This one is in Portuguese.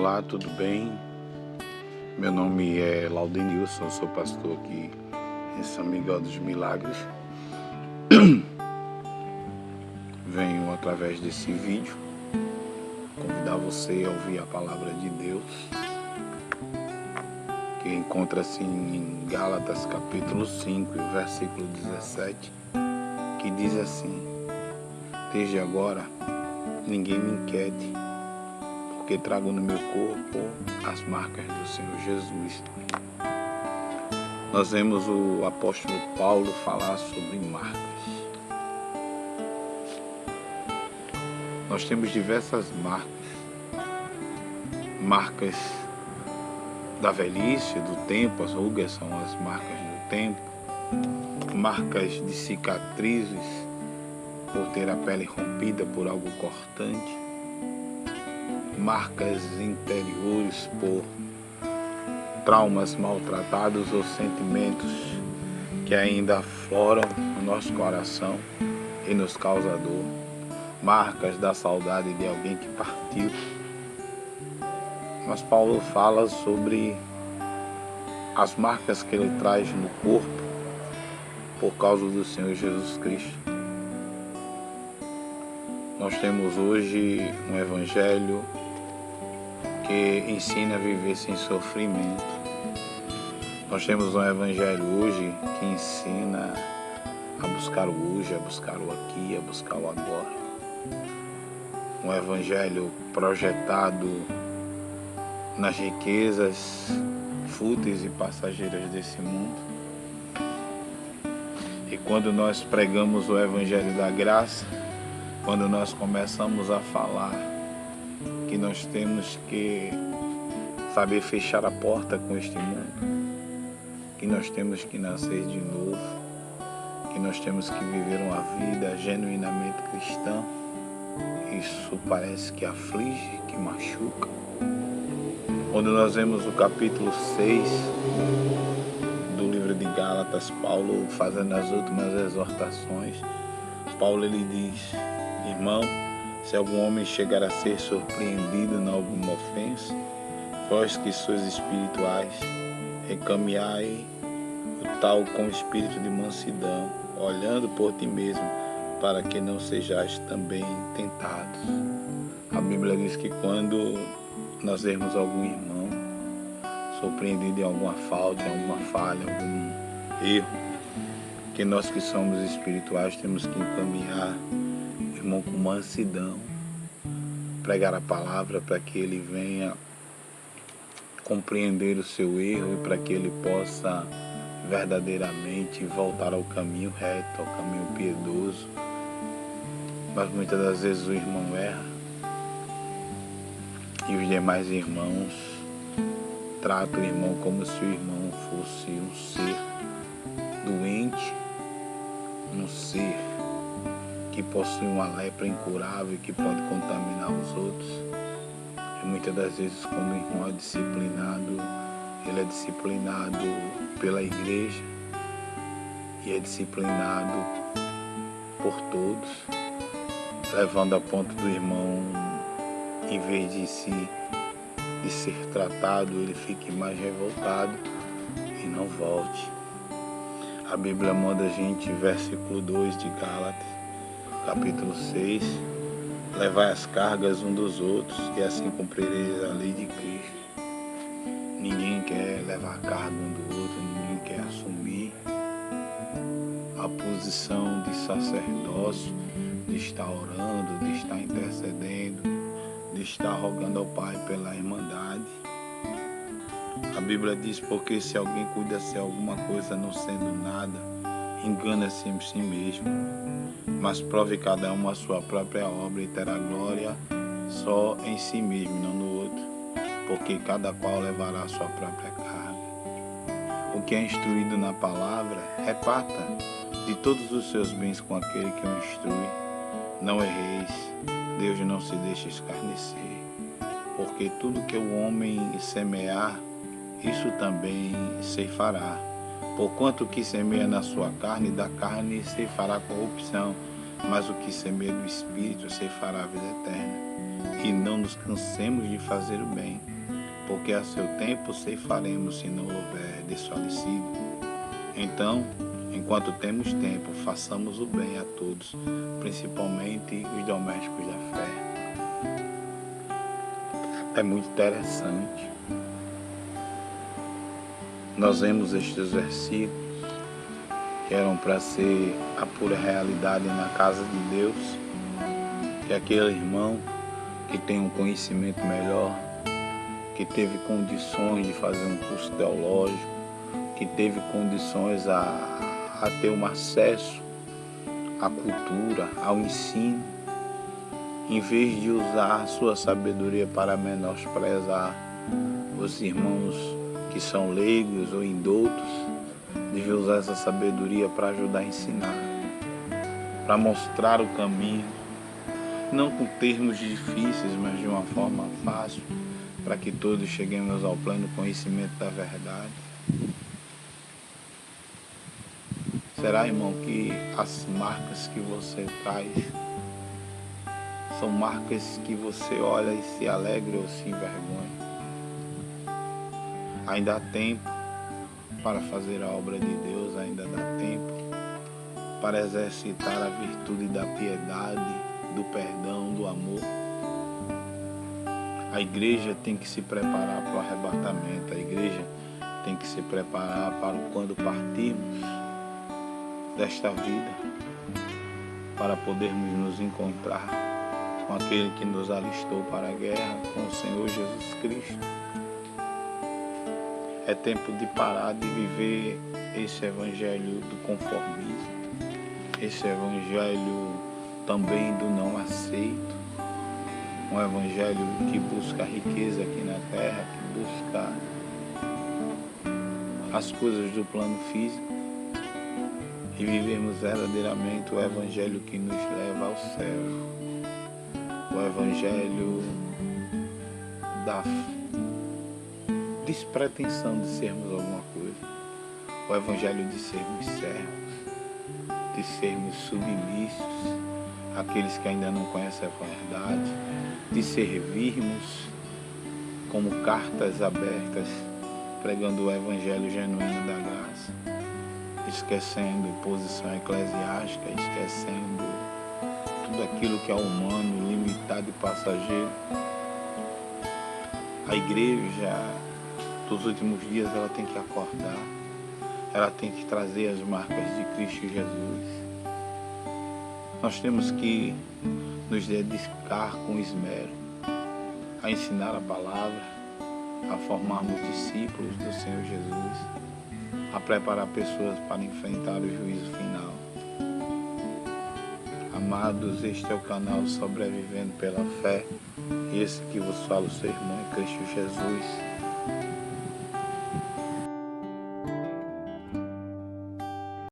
Olá, tudo bem? Meu nome é Laudenilson, sou pastor aqui em São Miguel dos Milagres. Venho através desse vídeo convidar você a ouvir a palavra de Deus, que encontra-se em Gálatas capítulo 5, versículo 17, que diz assim: desde agora ninguém me inquiete, porque trago no meu corpo as marcas do Senhor Jesus. Nós vemos o apóstolo Paulo falar sobre marcas. Nós temos diversas marcas da velhice, do tempo. As rugas são as marcas do tempo, marcas de cicatrizes por ter a pele rompida por algo cortante, marcas interiores por traumas maltratados ou sentimentos que ainda afloram no nosso coração e nos causa dor, marcas da saudade de alguém que partiu. Mas Paulo fala sobre as marcas que ele traz no corpo por causa do Senhor Jesus Cristo. Nós temos hoje um evangelho que ensina a viver sem sofrimento. Nós temos um evangelho hoje que ensina a buscar o hoje, a buscar o aqui, a buscar o agora. Um evangelho projetado nas riquezas fúteis e passageiras desse mundo. E quando nós pregamos o evangelho da graça, quando nós começamos a falar que nós temos que saber fechar a porta com este mundo, que nós temos que nascer de novo, que nós temos que viver uma vida genuinamente cristã, isso parece que aflige, que machuca. Quando nós vemos o capítulo 6 do livro de Gálatas, Paulo fazendo as últimas exortações, Paulo ele diz: irmão, se algum homem chegar a ser surpreendido em alguma ofensa, vós que sois espirituais, encaminhai o tal com espírito de mansidão, olhando por ti mesmo, para que não sejais também tentados. A Bíblia diz que quando nós vemos algum irmão surpreendido em alguma falta, em alguma falha, algum erro, que nós que somos espirituais temos que encaminhar o irmão com mansidão, pregar a palavra para que ele venha compreender o seu erro e para que ele possa verdadeiramente voltar ao caminho reto, ao caminho piedoso. Mas muitas das vezes o irmão erra e os demais irmãos tratam o irmão como se o irmão fosse um ser doente, um ser que possui uma lepra incurável e que pode contaminar os outros. E muitas das vezes, quando o irmão é disciplinado, ele é disciplinado pela igreja e é disciplinado por todos, levando a ponto do irmão, em vez de ser tratado, ele fique mais revoltado e não volte. A Bíblia manda a gente, versículo 2 de Gálatas, capítulo 6, levai as cargas um dos outros e assim cumprireis a lei de Cristo. Ninguém quer levar a carga um do outro, ninguém quer assumir a posição de sacerdócio, de estar orando, de estar intercedendo, de estar rogando ao Pai pela irmandade. A Bíblia diz: porque se alguém cuida-se de alguma coisa não sendo nada, engana-se em si mesmo. Mas prove cada um a sua própria obra e terá glória só em si mesmo, não no outro, porque cada qual levará a sua própria carga. O que é instruído na palavra, reparta de todos os seus bens com aquele que o instrui. Não erreis, Deus não se deixa escarnecer, porque tudo que o homem semear, isso também ceifará. Porquanto o que semeia na sua carne, da carne ceifará corrupção, mas o que semeia do Espírito ceifará a vida eterna. E não nos cansemos de fazer o bem, porque a seu tempo ceifaremos se não houver desfalecido. Então, enquanto temos tempo, façamos o bem a todos, principalmente os domésticos da fé. É muito interessante. Nós vemos estes versículos que eram para ser a pura realidade na casa de Deus, que aquele irmão que tem um conhecimento melhor, que teve condições de fazer um curso teológico, que teve condições a ter um acesso à cultura, ao ensino, em vez de usar a sua sabedoria para menosprezar os irmãos que são leigos ou indoutos, devia usar essa sabedoria para ajudar a ensinar, para mostrar o caminho, não com termos difíceis, mas de uma forma fácil, para que todos cheguemos ao pleno conhecimento da verdade. Será, irmão, que as marcas que você traz são marcas que você olha e se alegra ou se envergonha? Ainda há tempo para fazer a obra de Deus, ainda dá tempo para exercitar a virtude da piedade, do perdão, do amor. A igreja tem que se preparar para o arrebatamento, a igreja tem que se preparar para quando partirmos desta vida, para podermos nos encontrar com aquele que nos alistou para a guerra, com o Senhor Jesus Cristo. É tempo de parar de viver esse evangelho do conformismo, esse evangelho também do não aceito, um evangelho que busca a riqueza aqui na terra, que busca as coisas do plano físico, e vivemos verdadeiramente o evangelho que nos leva ao céu, o evangelho da despretensão de sermos alguma coisa, o evangelho de sermos servos, de sermos submissos àqueles que ainda não conhecem a verdade, de servirmos como cartas abertas, pregando o evangelho genuíno da graça, esquecendo posição eclesiástica, esquecendo tudo aquilo que é humano, limitado e passageiro. A igreja dos últimos dias, ela tem que acordar, ela tem que trazer as marcas de Cristo Jesus. Nós temos que nos dedicar com esmero a ensinar a palavra, a formarmos discípulos do Senhor Jesus, a preparar pessoas para enfrentar o juízo final. Amados, este é o canal Sobrevivendo pela Fé, esse que vos fala o seu irmão em Cristo Jesus.